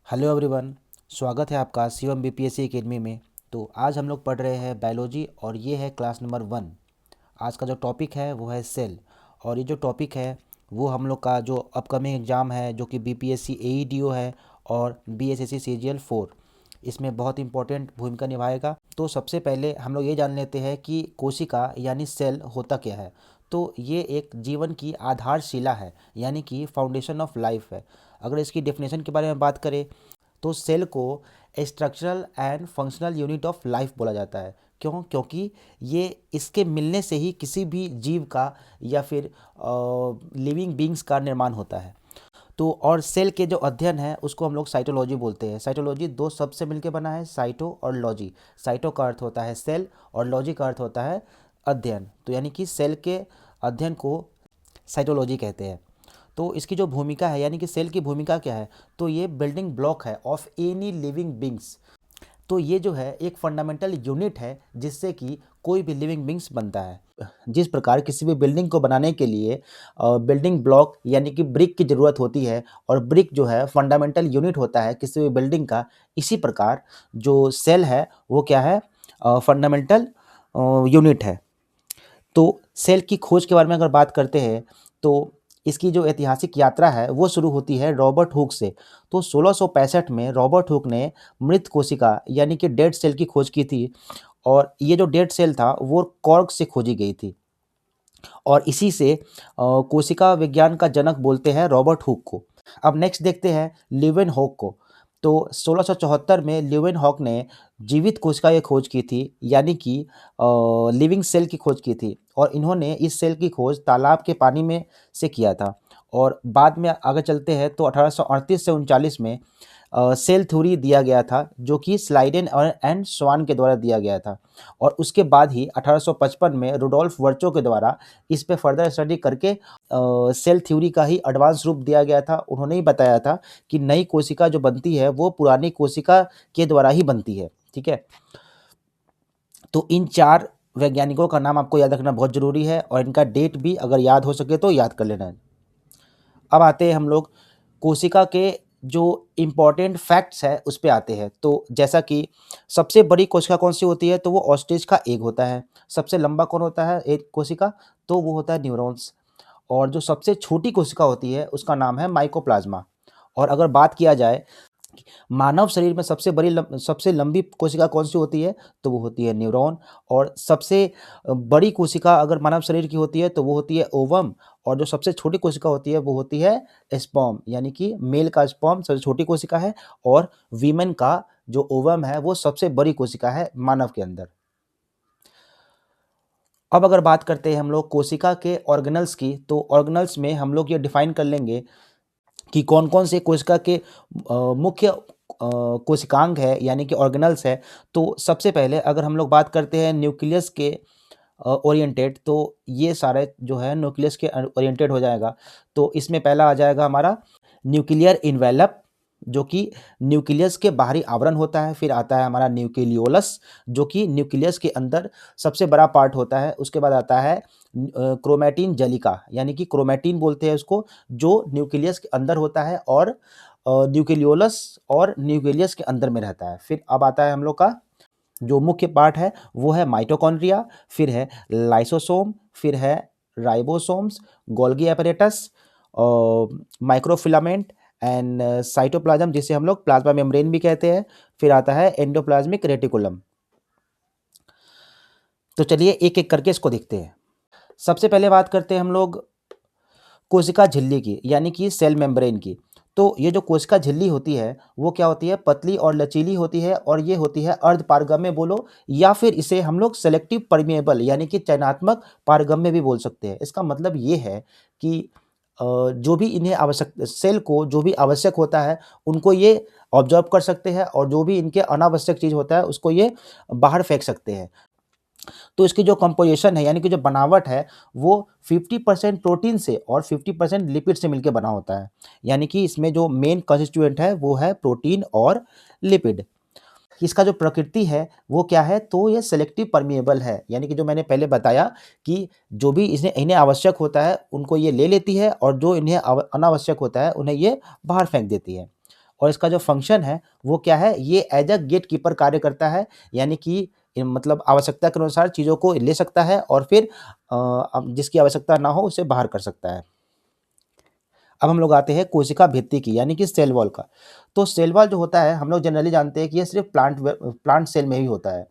Hello everyone. स्वागत है आपका शिवम बीपीएससी एकेडमी में। तो आज हम लोग पढ़ रहे हैं बायोलॉजी और ये है क्लास नंबर 1। आज का जो टॉपिक है वो है सेल। और ये जो टॉपिक है वो हम लोग का जो अपकमिंग एग्ज़ाम है जो कि बीपीएससी एईडीओ है और बीएसएससी सीजीएल 4, इसमें बहुत इंपॉर्टेंट भूमिका निभाएगा। तो सबसे पहले हम लोग ये जान लेते हैं कि कोशिका यानी सेल होता क्या है। तो ये एक जीवन की आधारशिला है, यानी कि फाउंडेशन ऑफ लाइफ है। अगर इसकी डेफिनेशन के बारे में बात करें तो सेल को structural and functional unit of life बोला जाता है। क्यों? क्योंकि ये इसके मिलने से ही किसी भी जीव का या फिर लिविंग बींग्स का निर्माण होता है। तो और सेल के जो अध्ययन है उसको हम लोग साइटोलॉजी बोलते हैं। साइटोलॉजी दो शब्द से मिलकर बना है, साइटो और लॉजी। साइटो का अर्थ होता है सेल और लॉजी का अर्थ होता है अध्ययन। तो यानी कि सेल के अध्ययन को साइटोलॉजी कहते हैं। तो इसकी जो भूमिका है यानी कि सेल की भूमिका क्या है, तो ये बिल्डिंग ब्लॉक है ऑफ एनी लिविंग बींग्स। तो ये जो है एक फंडामेंटल यूनिट है जिससे कि कोई भी लिविंग बींग्स बनता है। जिस प्रकार किसी भी बिल्डिंग को बनाने के लिए बिल्डिंग ब्लॉक यानी कि ब्रिक की ज़रूरत होती है और ब्रिक जो है फंडामेंटल यूनिट होता है किसी भी बिल्डिंग का, इसी प्रकार जो सेल है वो क्या है, फंडामेंटल यूनिट है। तो सेल की खोज के बारे में अगर बात करते हैं तो इसकी जो ऐतिहासिक यात्रा है वो शुरू होती है रॉबर्ट हुक से। तो 1665 में रॉबर्ट हुक ने मृत कोशिका यानी कि डेड सेल की खोज की थी और ये जो डेड सेल था वो कॉर्क से खोजी गई थी और इसी से कोशिका विज्ञान का जनक बोलते हैं रॉबर्ट हुक को। अब नेक्स्ट देखते हैं ल्यूवेन हॉक को। तो 1674 में ल्यूवेन हॉक ने जीवित कोशिका की खोज की थी, यानी कि लिविंग सेल की खोज की थी और इन्होंने इस सेल की खोज तालाब के पानी में से किया था। और बाद में आगे चलते हैं तो 1838 से 39 में सेल थ्योरी दिया गया था जो कि स्लाइडेन और एंड स्वान के द्वारा दिया गया था। और उसके बाद ही 1855 में रुडोल्फ वर्चो के द्वारा इस पे फर्दर स्टडी करके सेल थ्योरी का ही एडवांस रूप दिया गया था। उन्होंने ही बताया था कि नई कोशिका जो बनती है वो पुरानी कोशिका के द्वारा ही बनती है। ठीक है, तो इन चार वैज्ञानिकों का नाम आपको याद रखना बहुत ज़रूरी है और इनका डेट भी अगर याद हो सके तो याद कर लेना है। अब आते हैं हम लोग कोशिका के जो इम्पोर्टेंट फैक्ट्स है उस पे आते हैं। तो जैसा कि सबसे बड़ी कोशिका कौन सी होती है, तो वो ऑस्ट्रिच का एग होता है। सबसे लंबा कौन होता है एक कोशिका, तो वो होता है न्यूरॉन्स। और जो सबसे छोटी कोशिका होती है उसका नाम है माइकोप्लाज्मा। और अगर बात किया जाए मानव शरीर में सबसे लंबी कोशिका कौन सी होती है, तो वो होती है न्यूरॉन। और सबसे बड़ी कोशिका अगर मानव शरीर की होती है तो वो होती है ओवम। और जो सबसे छोटी कोशिका होती है वो होती है स्पर्म, यानी कि मेल का स्पर्म सबसे छोटी कोशिका है और वीमेन का जो ओवम है वो सबसे बड़ी कोशिका है मानव के अंदर। अब अगर बात करते हैं हम लोग कोशिका के ऑर्गेनल्स की, तो ऑर्गेनल्स में हम लोग ये डिफाइन कर लेंगे कि कौन-कौन से कोशिका के मुख्य कोशिकांग है यानी कि ऑर्गेनल्स है। तो सबसे पहले अगर हम लोग बात करते हैं न्यूक्लियस के ओरिएंटेड, तो ये सारे जो है न्यूक्लियस के ओरिएंटेड हो जाएगा। तो इसमें पहला आ जाएगा हमारा न्यूक्लियर इन्वेलप, जो कि न्यूक्लियस के बाहरी आवरण होता है। फिर आता है हमारा न्यूक्लियोलस, जो कि न्यूक्लियस के अंदर सबसे बड़ा पार्ट होता है। उसके बाद आता है क्रोमैटिन जलिका, यानी कि क्रोमैटिन बोलते हैं उसको, जो न्यूक्लियस के अंदर होता है और न्यूक्लियोलस और न्यूक्लियस के अंदर में रहता है। फिर अब आता है हम लोग का जो मुख्य पार्ट है वो है माइटोकॉन्ड्रिया, फिर है लाइसोसोम, फिर है ribosomes, Golgi apparatus, microfilament and cytoplasm, जिसे हम लोग प्लाज्मा मेम्ब्रेन भी कहते हैं। फिर आता है एंडोप्लाज्मिक रेटिकुलम। तो चलिए एक एक करके इसको देखते हैं। सबसे पहले बात करते हैं हम लोग कोशिका झिल्ली की, यानी कि सेल मेम्ब्रेन की। तो ये जो कोशिका झिल्ली होती है वो क्या होती है, पतली और लचीली होती है और ये होती है अर्ध पारगम्य बोलो, या फिर इसे हम लोग सेलेक्टिव परमिएबल यानी कि चयनात्मक पारगम्य भी बोल सकते हैं। इसका मतलब ये है कि जो भी इन्हें आवश्यक सेल को जो भी आवश्यक होता है उनको ये ऑब्जर्व कर सकते हैं और जो भी इनके अनावश्यक चीज़ होता है उसको ये बाहर फेंक सकते हैं। तो इसकी जो कंपोजिशन है यानी कि जो बनावट है वो 50% प्रोटीन से और 50% लिपिड से मिलकर बना होता है। यानी कि इसमें जो मेन कंस्टिट्यूएंट है वो है प्रोटीन और लिपिड। इसका जो प्रकृति है वो क्या है, तो ये सेलेक्टिव परमिएबल है, यानी कि जो मैंने पहले बताया कि जो भी इन्हें आवश्यक होता है उनको ये ले लेती है और जो इन्हें अनावश्यक होता है उन्हें ये बाहर फेंक देती है। और इसका जो फंक्शन है वो क्या है, ये एज अ गेट कीपर कार्य करता है, यानी कि मतलब आवश्यकता के अनुसार चीज़ों को ले सकता है और फिर अब जिसकी आवश्यकता ना हो उसे बाहर कर सकता है। अब हम लोग आते हैं कोशिका भित्ति की, यानी कि सेल वॉल का। तो सेल वॉल जो होता है हम लोग जनरली जानते हैं कि ये सिर्फ प्लांट सेल में ही होता है।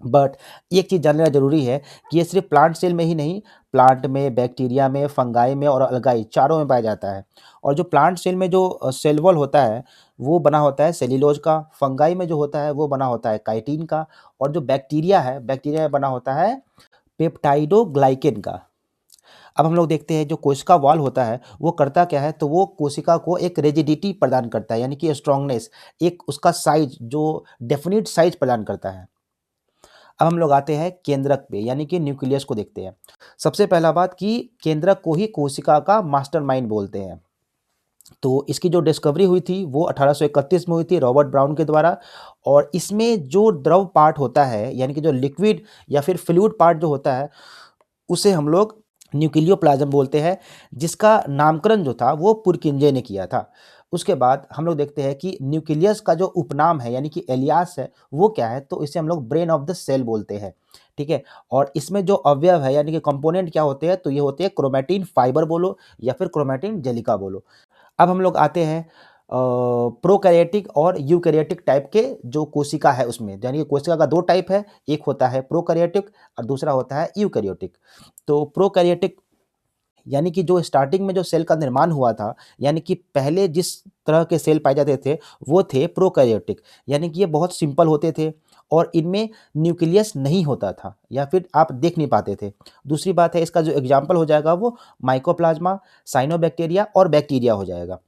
बट एक चीज़ जानना ज़रूरी है कि ये सिर्फ प्लांट सेल में ही नहीं, प्लांट में, बैक्टीरिया में, फंगाई में और अलगाई चारों में पाया जाता है। और जो प्लांट सेल में जो सेल वॉल होता है वो बना होता है सेल्यूलोज का, फंगाई में जो होता है वो बना होता है काइटिन का, और जो बैक्टीरिया है, बैक्टीरिया में बना होता है पेप्टाइडोग्लाइकेन का। अब हम लोग देखते हैं जो कोशिका वॉल होता है वो करता क्या है, तो वो कोशिका को एक रिजिडिटी प्रदान करता है, यानी कि स्ट्रांगनेस, एक उसका साइज जो डेफिनिट साइज प्रदान करता है। अब हम लोग आते हैं केंद्रक पे, यानी कि न्यूक्लियस को देखते हैं। सबसे पहला बात कि केंद्रक को ही कोशिका का मास्टरमाइंड बोलते हैं। तो इसकी जो डिस्कवरी हुई थी वो 1831 में हुई थी रॉबर्ट ब्राउन के द्वारा। और इसमें जो द्रव पार्ट होता है, यानी कि जो लिक्विड या फिर फ्लूइड पार्ट जो होता है, उसे हम लोग न्यूक्लियोप्लाज्म बोलते हैं, जिसका नामकरण जो था वो पुरकिंजे ने किया था। उसके बाद हम लोग देखते हैं कि न्यूक्लियस का जो उपनाम है, यानी कि एलियास है, वो क्या है, तो इसे हम लोग ब्रेन ऑफ द सेल बोलते हैं। ठीक है। और इसमें जो अवयव है, यानी कि कंपोनेंट क्या होते हैं, तो ये होते हैं क्रोमैटिन फाइबर बोलो या फिर क्रोमैटिन जेलिका बोलो। अब हम लोग आते हैं प्रोकैरियोटिक और यूकैरियोटिक टाइप के जो कोशिका है उसमें, यानी कि कोशिका का दो टाइप है, एक होता है प्रोकैरियोटिक और दूसरा होता है यूकैरियोटिक। तो प्रोकैरियोटिक यानी कि जो स्टार्टिंग में जो सेल का निर्माण हुआ था, यानी कि पहले जिस तरह के सेल पाए जाते थे वो थे प्रोकैरियोटिक, यानी कि ये बहुत सिंपल होते थे और इनमें न्यूक्लियस नहीं होता था या फिर आप देख नहीं पाते थे। दूसरी बात है, इसका जो एग्जाम्पल हो जाएगा वो माइकोप्लाज्मा, साइनोबैक्टीरिया और बैक्टीरिया हो जाएगा।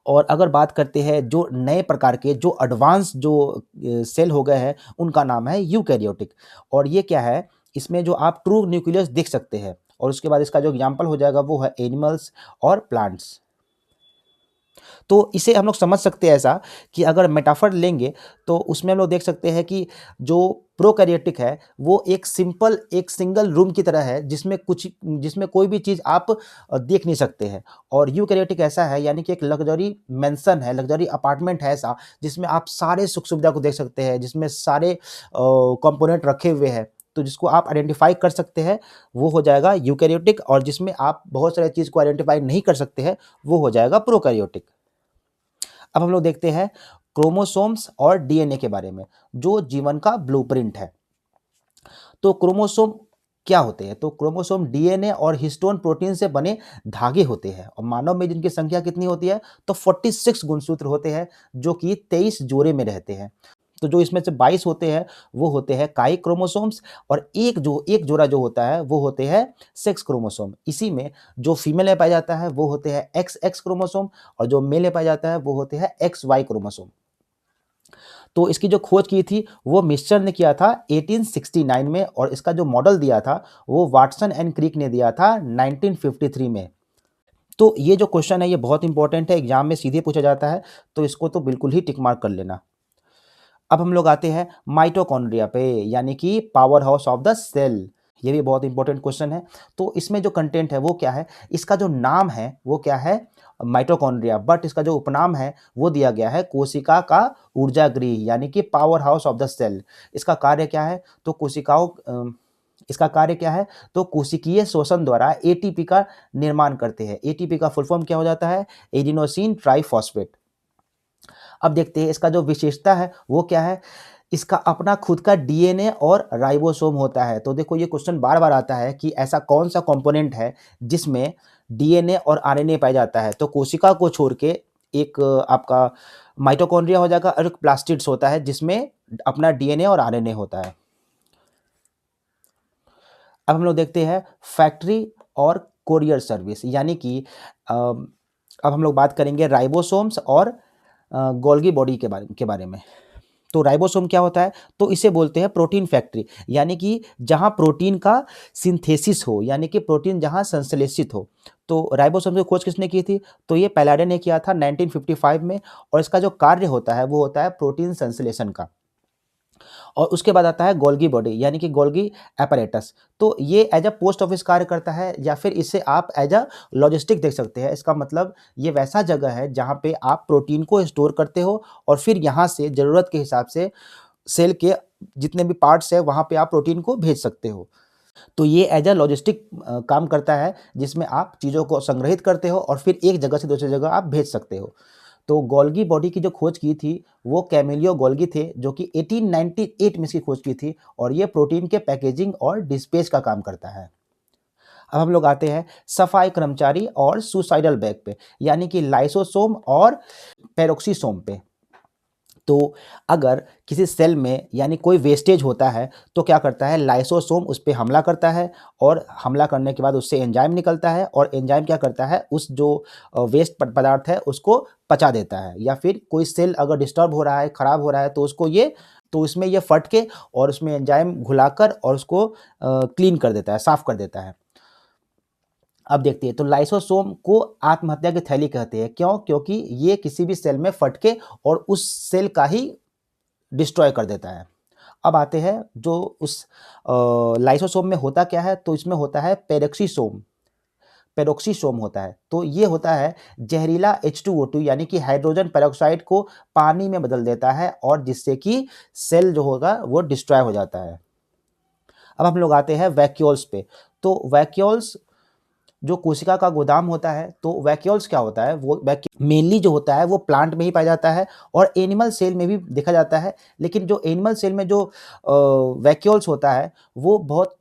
और अगर बात करते हैं जो नए प्रकार के जो एडवांस जो सेल हो गए हैं, उनका नाम है यूकैरियोटिक। और ये क्या है, इसमें जो आप ट्रू न्यूक्लियस देख सकते हैं। और उसके बाद इसका जो एग्जाम्पल हो जाएगा वो है एनिमल्स और प्लांट्स। तो इसे हम लोग समझ सकते हैं ऐसा कि अगर मेटाफर लेंगे तो उसमें हम लोग देख सकते हैं कि जो प्रोकैरियोटिक है वो एक सिंपल एक सिंगल रूम की तरह है, जिसमें कोई भी चीज़ आप देख नहीं सकते हैं। और यूकैरियोटिक ऐसा है, यानी कि एक लग्जरी मेंशन है, लग्जरी अपार्टमेंट है ऐसा, जिसमें आप सारे सुख सुविधा को देख सकते हैं, जिसमें सारे कंपोनेंट रखे हुए हैं, तो जिसको आप आइडेंटिफाई कर सकते हैं वो हो जाएगा यूकैरियोटिक। और जिसमें आप बहुत सारे चीज़ को आइडेंटिफाई नहीं कर सकते हैं वो हो जाएगा प्रोकैरियोटिक। अब हम लोग देखते हैं क्रोमोसोम्स और डीएनए के बारे में, जो जीवन का ब्लूप्रिंट है। तो क्रोमोसोम क्या होते हैं, तो क्रोमोसोम डीएनए और हिस्टोन प्रोटीन से बने धागे होते हैं। और मानव में जिनकी संख्या कितनी होती है, तो 46 गुणसूत्र होते हैं, जो कि 23 जोड़े में रहते हैं। तो जो इसमें से 22 होते हैं वो होते हैं काई क्रोमोसोम्स, और एक जोड़ा जो होता है वो होते हैं सेक्स क्रोमोसोम। इसी में जो फीमेल में पाया जाता है वो होते हैं एक्स एक्स क्रोमोसोम, और जो मेल में पाया जाता है वो होते हैं एक्स वाई क्रोमोसोम। तो इसकी जो खोज की थी वो मिस्चर ने किया था 1869 में, और इसका जो मॉडल दिया था वो वाटसन एंड क्रिक ने दिया था 1953 में। तो ये जो क्वेश्चन है ये बहुत इंपॉर्टेंट है, एग्जाम में सीधे पूछा जाता है, तो इसको तो बिल्कुल ही टिक मार्क कर लेना। अब हम लोग आते हैं माइटोकॉन्ड्रिया पे, यानी कि power house of the cell. ये भी बहुत इंपॉर्टेंट क्वेश्चन है। तो इसमें जो कंटेंट है वो क्या है, इसका जो नाम है वो क्या है, माइटोकॉन्ड्रिया, बट इसका जो उपनाम है वो दिया गया है कोशिका का ऊर्जा गृह, यानी कि power house of the cell. इसका कार्य क्या है, तो इसका कार्य क्या है, तो कोशिकीय शोषण द्वारा एटीपी का निर्माण करते हैं। एटीपी का फुल फॉर्म क्या हो जाता है, एडिनोसिन ट्राइफॉस्फेट। अब देखते हैं इसका जो विशेषता है वो क्या है, इसका अपना खुद का डीएनए और राइबोसोम होता है। तो देखो ये क्वेश्चन बार बार आता है कि ऐसा कौन सा कंपोनेंट है जिसमें डीएनए और आरएनए पाया जाता है। तो कोशिका को छोड़ के एक आपका माइटोकॉन्ड्रिया हो जाएगा, और एक प्लास्टिड्स होता है जिसमें अपना डीएनए और आरएनए होता है। अब हम लोग देखते हैं फैक्ट्री और कोरियर सर्विस, यानी कि अब हम लोग बात करेंगे राइबोसोम्स और गोल्गी बॉडी के बारे में। तो राइबोसोम क्या होता है, तो इसे बोलते हैं प्रोटीन फैक्ट्री, यानी कि जहां प्रोटीन का सिंथेसिस हो, यानी कि प्रोटीन जहां संश्लेषित हो। तो राइबोसोम की खोज किसने की थी, तो ये पैलाडे ने किया था 1955 में। और इसका जो कार्य होता है वो होता है प्रोटीन संश्लेषण का। और उसके बाद आता है गोल्गी बॉडी यानी कि गोल्गी apparatus। तो ये एज अ पोस्ट ऑफिस कार्य करता है या फिर इसे आप एज अ लॉजिस्टिक देख सकते हैं। इसका मतलब ये वैसा जगह है जहाँ पे आप प्रोटीन को स्टोर करते हो और फिर यहाँ से ज़रूरत के हिसाब से सेल के जितने भी पार्ट्स हैं वहाँ पे आप प्रोटीन को भेज सकते हो। तो ये एज अ लॉजिस्टिक काम करता है जिसमें आप चीज़ों को संग्रहित करते हो और फिर एक जगह से दूसरी जगह आप भेज सकते हो। तो गोल्गी बॉडी की जो खोज की थी वो कैमिलियो गोल्गी थे जो कि 1898 में इसकी खोज की थी और ये प्रोटीन के पैकेजिंग और डिस्पेच का काम करता है। अब हम लोग आते हैं सफाई कर्मचारी और सुसाइडल बैग पे यानी कि लाइसोसोम और पेरोक्सीसोम पे। तो अगर किसी सेल में यानी कोई वेस्टेज होता है तो क्या करता है लाइसोसोम उस पे हमला करता है और हमला करने के बाद उससे एंजाइम निकलता है और एंजाइम क्या करता है उस जो वेस्ट पदार्थ है उसको पचा देता है। या फिर कोई सेल अगर डिस्टर्ब हो रहा है खराब हो रहा है तो उसको ये तो इसमें ये फट के और उसमें एंजाइम घुलाकर और उसको क्लीन कर देता है साफ कर देता है। अब देखते हैं तो लाइसोसोम को आत्महत्या की थैली कहते हैं। क्यों? क्योंकि ये किसी भी सेल में फटके और उस सेल का ही डिस्ट्रॉय कर देता है। अब आते हैं जो उस लाइसोसोम में होता क्या है तो इसमें होता है पेरोक्सीसोम होता है। तो ये होता है जहरीला H2O2 यानी कि हाइड्रोजन पेरोक्साइड को पानी में बदल देता है और जिससे कि सेल जो होगा वो डिस्ट्रॉय हो जाता है। अब हम लोग आते हैं वैक्यूल्स पे। तो वैक्यूल्स जो कोशिका का गोदाम होता है तो वैक्यूल्स क्या होता है वो मेनली जो होता है वो प्लांट में ही पाया जाता है और एनिमल सेल में भी देखा जाता है। लेकिन जो एनिमल सेल में जो वैक्यूल्स होता है वो बहुत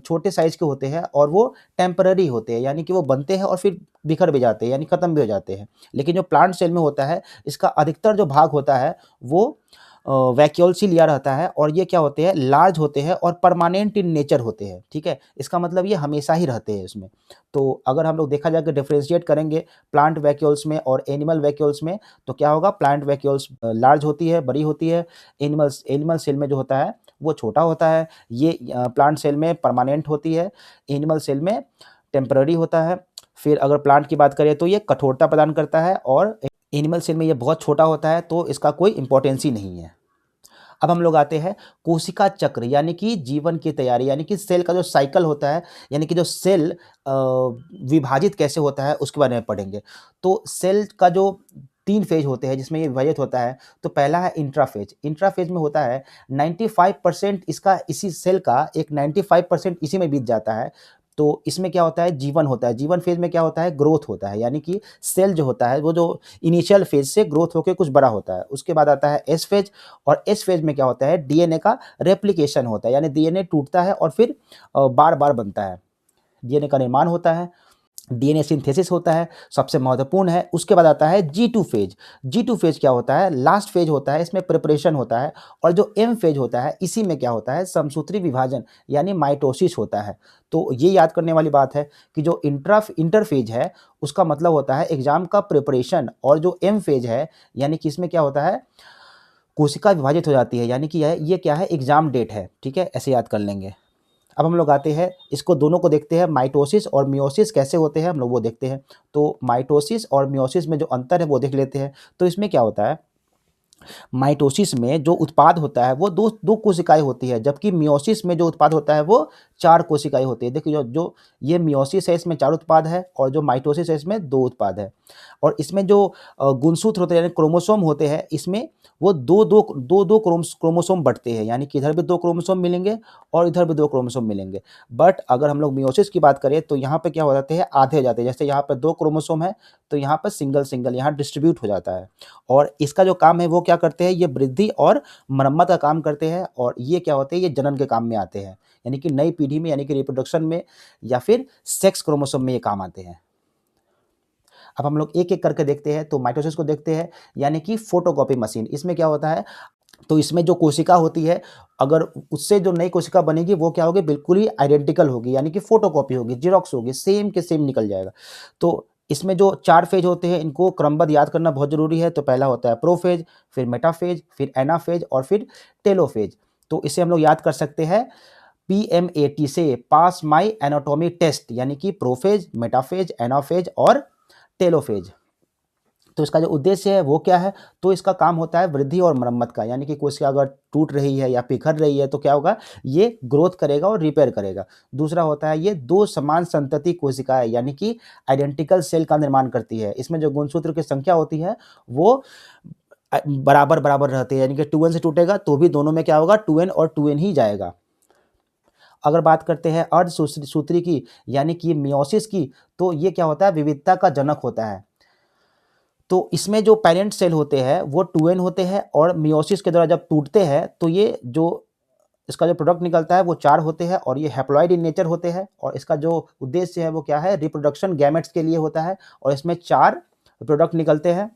छोटे साइज के होते हैं और वो टेम्पररी होते हैं यानी कि वो बनते हैं और फिर बिखर भी जाते हैं यानी ख़त्म भी हो जाते हैं। लेकिन जो प्लांट सेल में होता है इसका अधिकतर जो भाग होता है वो वैक्यूल्स ही लिया रहता है और ये क्या होते हैं लार्ज होते हैं और परमानेंट इन नेचर होते हैं। ठीक है, इसका मतलब ये हमेशा ही रहते हैं इसमें। तो अगर हम लोग देखा जाए कि डिफरेंशिएट करेंगे प्लांट वैक्यूल्स में और एनिमल वैक्यूल्स में तो क्या होगा प्लांट वैक्यूल्स लार्ज होती है बड़ी होती है। एनिमल सेल में जो होता है वो छोटा होता है। ये प्लांट सेल में परमानेंट होती है, एनिमल सेल में टेम्पररी होता है। फिर अगर प्लांट की बात करें तो ये कठोरता प्रदान करता है और एनिमल सेल में ये बहुत छोटा होता है तो इसका कोई इंपॉर्टेंस ही नहीं है। अब हम लोग आते हैं कोशिका चक्र यानी कि जीवन की तैयारी यानी कि सेल का जो साइकिल होता है यानी कि जो सेल विभाजित कैसे होता है उसके बारे में पढ़ेंगे। तो सेल का जो 3 फेज होते हैं जिसमें ये विभाजित होता है। तो पहला है इंट्राफेज। इंट्राफेज में होता है 95% इसका इसी सेल का एक 95% इसी में बीत जाता है। तो इसमें क्या होता है जीवन होता है। जीवन फेज में क्या होता है ग्रोथ होता है यानी कि सेल जो होता है वो जो इनिशियल फेज से ग्रोथ होकर कुछ बड़ा होता है। उसके बाद आता है एस फेज और एस फेज में क्या होता है डीएनए का रेप्लिकेशन होता है यानी डीएनए टूटता है और फिर बार बार बनता है, डीएनए का निर्माण होता है, डीएनए सिंथेसिस होता है सबसे महत्वपूर्ण है। उसके बाद आता है G2 फेज। G2 फेज क्या होता है लास्ट फेज होता है, इसमें प्रिपरेशन होता है। और जो M फेज होता है इसी में क्या होता है समसूत्री विभाजन यानी माइटोसिस होता है। तो ये याद करने वाली बात है कि जो इंटरफेज है उसका मतलब होता है एग्जाम का प्रिपरेशन और जो M फेज है यानी कि इसमें क्या होता है कोशिका विभाजित हो जाती है यानी कि ये क्या है एग्जाम डेट है। ठीक है, ऐसे याद कर लेंगे। अब हम लोग आते हैं इसको दोनों को देखते हैं माइटोसिस और मियोसिस कैसे होते हैं हम लोग वो देखते हैं। तो माइटोसिस और मियोसिस में जो अंतर है वो देख लेते हैं। तो इसमें क्या होता है माइटोसिस में जो उत्पाद होता है वो दो दो कोशिकाएं होती है जबकि मियोसिस में जो उत्पाद होता है वो 4 कोशिकाएं होती है। देखिए जो ये मियोसिस है इसमें 4 उत्पाद है और जो माइटोसिस है इसमें 2 उत्पाद है। और इसमें जो गुणसूत्र होते हैं यानी क्रोमोसोम होते हैं इसमें वो दो क्रोमोसोम बँटते हैं यानी कि इधर भी 2 क्रोमोसोम मिलेंगे और इधर भी 2 क्रोमोसोम मिलेंगे। बट अगर हम लोग मियोसिस की बात करें तो यहाँ पे क्या हो जाते हैं आधे हो जाते हैं। जैसे यहाँ पे 2 क्रोमोसोम है तो यहाँ पर सिंगल यहाँ डिस्ट्रीब्यूट हो जाता है। और इसका जो काम है वो क्या करते हैं ये वृद्धि और मरम्मत का काम करते हैं और ये क्या होते हैं ये जनन के काम में आते हैं यानी कि नई पीढ़ी में यानी कि रिप्रोडक्शन में या फिर सेक्स क्रोमोसोम में ये काम आते हैं। अब हम लोग एक एक करके देखते हैं। तो माइटोसिस को देखते हैं यानी कि फोटोकॉपी मशीन। इसमें क्या होता है तो इसमें जो कोशिका होती है अगर उससे जो नई कोशिका बनेगी वो क्या होगी बिल्कुल ही आइडेंटिकल होगी यानी कि फोटोकॉपी होगी जेरॉक्स होगी सेम के सेम निकल जाएगा। तो इसमें जो 4 फेज होते हैं इनको क्रमबद्ध याद करना बहुत ज़रूरी है। तो पहला होता है प्रोफेज, फिर मेटाफेज, फिर एनाफेज और फिर टेलोफेज। तो इसे हम लोग याद कर सकते हैं PMAT से पास माई एनाटॉमी टेस्ट यानी कि प्रोफेज, मेटाफेज, एनाफेज और टेलोफेज। तो इसका जो उद्देश्य है वो क्या है, तो इसका काम होता है वृद्धि और मरम्मत का, यानी कि कोशिका अगर टूट रही है या बिखर रही है तो क्या होगा, ये ग्रोथ करेगा और रिपेयर करेगा। दूसरा होता है ये दो समान संतति कोशिकाएं यानी कि आइडेंटिकल सेल का निर्माण करती है। इसमें जो गुणसूत्र की संख्या होती है वो बराबर बराबर रहती है, यानी कि 2n से टूटेगा तो भी दोनों में क्या होगा, 2n और 2n ही जाएगा। अगर बात करते हैं अर्धसूत्री की यानी कि मियोसिस की, तो ये क्या होता है, विविधता का जनक होता है। तो इसमें जो पेरेंट सेल होते हैं वो 2n होते हैं और मियोसिस के द्वारा जब टूटते हैं तो ये जो इसका जो प्रोडक्ट निकलता है वो 4 होते हैं और ये हैप्लॉइड इन नेचर होते हैं और इसका जो उद्देश्य है वो क्या है, रिप्रोडक्शन गैमेट्स के लिए होता है और इसमें 4 प्रोडक्ट निकलते हैं।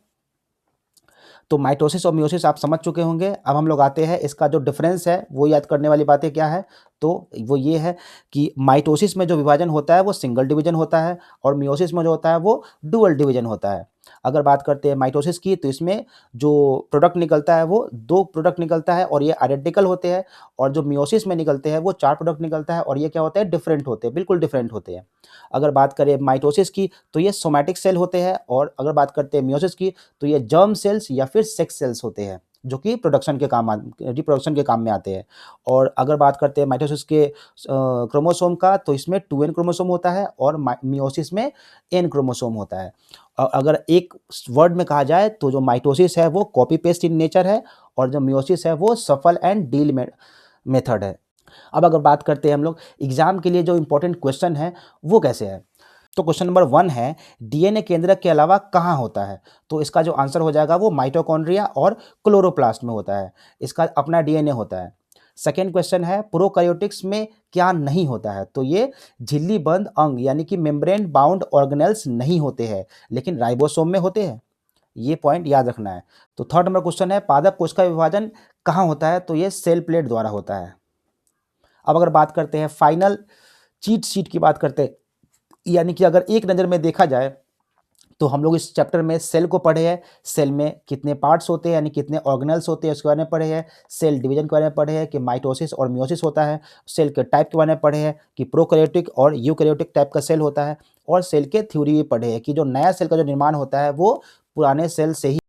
तो माइटोसिस और मियोसिस आप समझ चुके होंगे। अब हम लोग आते हैं इसका जो डिफरेंस है वो याद करने वाली बातें क्या है, तो वो ये है कि माइटोसिस में जो विभाजन होता है वो सिंगल डिवीजन होता है और मियोसिस में जो होता है वो डुअल डिवीजन होता है। अगर बात करते हैं माइटोसिस की तो इसमें जो प्रोडक्ट निकलता है वो 2 प्रोडक्ट निकलता है और ये आइडेंटिकल होते हैं और जो मियोसिस में निकलते हैं वो 4 प्रोडक्ट निकलता है और ये क्या होते हैं, डिफरेंट होते हैं, बिल्कुल डिफरेंट होते हैं। अगर बात करें माइटोसिस की तो ये सोमैटिक सेल होते हैं और अगर बात करते हैं मियोसिस की तो ये जर्म सेल्स या फिर सेक्स सेल्स होते हैं जो कि रिप्रोडक्शन के काम में आते हैं। और अगर बात करते हैं माइटोसिस के क्रोमोसोम का तो इसमें 2n क्रोमोसोम होता है और मियोसिस में n क्रोमोसोम होता है। अगर एक वर्ड में कहा जाए तो जो माइटोसिस है वो कॉपी पेस्ट इन नेचर है और जो मियोसिस है वो सफल एंड डील मेथड है। अब अगर बात करते हैं हम लोग एग्जाम के लिए जो इंपॉर्टेंट क्वेश्चन है वो कैसे है, तो क्वेश्चन नंबर 1 है डीएनए केंद्रक के अलावा कहाँ होता है, तो इसका जो आंसर हो जाएगा वो माइटोकॉन्ड्रिया और क्लोरोप्लास्ट में होता है, इसका अपना डीएनए होता है। सेकेंड क्वेश्चन है प्रोकैरियोटिक्स में क्या नहीं होता है, तो ये झिल्ली बंद अंग यानी कि मेम्ब्रेन बाउंड ऑर्गेनेल्स नहीं होते हैं लेकिन राइबोसोम में होते हैं, ये पॉइंट याद रखना है। तो थर्ड नंबर क्वेश्चन है पादप कोश का विभाजन कहाँ होता है, तो ये सेल प्लेट द्वारा होता है। अब अगर बात करते हैं फाइनल चीट शीट की बात करते हैं, यानी कि अगर एक नज़र में देखा जाए तो हम लोग इस चैप्टर में सेल को पढ़े हैं, सेल में कितने पार्ट्स होते हैं यानी कितने ऑर्गेनल्स होते हैं उसके बारे में पढ़े हैं, सेल डिवीजन के बारे में पढ़े हैं कि माइटोसिस और मियोसिस होता है, सेल के टाइप के बारे में पढ़े हैं कि प्रोकैरियोटिक और यूकैरियोटिक टाइप का सेल होता है और सेल के थ्योरी भी पढ़े हैं कि जो नया सेल का जो निर्माण होता है वो पुराने सेल से ही